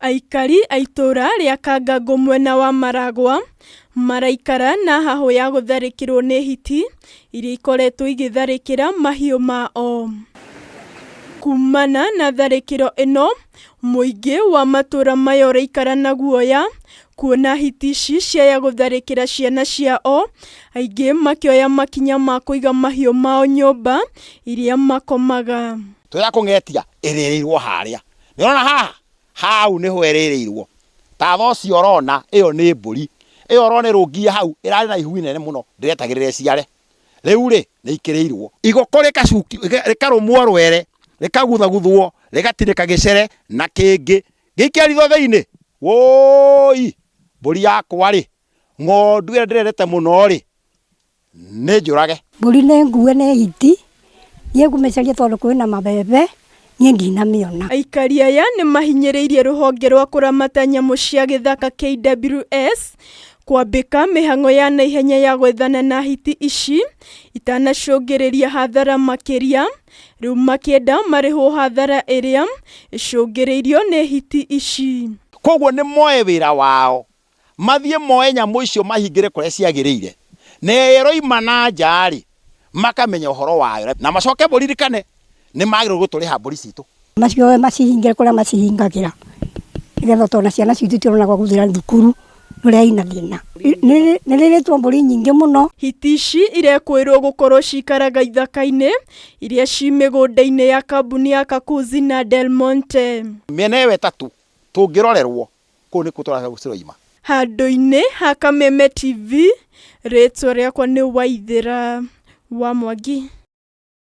Aikari a itura ria Kangango mwena wa Maragwa maraikara na haho ya gutharikirwo ni hiti iria ikoretwo igitharikira mahiũ mao. Kumana na tharikiro ino, muingi wa matura mayo raikara na guoya kuona hiti ici ciaya gutharikira ciana ciao, aingi makioya makinya ma kuiga mahiũ mao nyumba iria makomaga. Tuya kungetia iririrwo haria. Niona haha hau niho iririrwo. Tatho cio rona iyo ni mburi. Iyo rone rungia hau irari na ihu inene muno ndiretagirire ciare. Riu ri ni ikirirwo. Igoko rikacuki rikarumwo rwere, rikaguthaguthwo, rigatirika gicere na kingi. Gikiaritho theini. Woi! Mburi yakwa ri. Ng'ondu ira ndirerete muno ri. Ni njurage. Mburi ni nguwe ni hiti. Yegumeceria tondu kwina mabebe. Aikari aya ni mahinyiriirie ruhonge rwa kuramata nyamu cia githaka KWS kwambika mihango ya naihenya ya gwethana na hiti ici itanacungiriria hathara makiria, riu makienda marihwo hathara iria icungiriirio ni hiti ici. Koguo ni moe wira wao mathie moe nyamu icio mahingire kuria ciagiriire nero imana njari makamenya uhoro wayo na macoke buririkane ni magiro guturiha mburi citu macio macihingire kuria macihingagira nigetha tona ciana citu tirona gwa guthira thukuru nuria ina thina ni riretwo mburi nyingi muno. Hiti ici irekwirwo gukorwo cikaraga ithaka-ini iria ci migunda-ini ya kambuni ya Kakuzi na Del Monte. Miena iyo itatu tungirorerwo kuu ni kutura guciro ima. Handu-ini ha Kameme TV, ritwa riakwa ni Waithira wa Mwangi.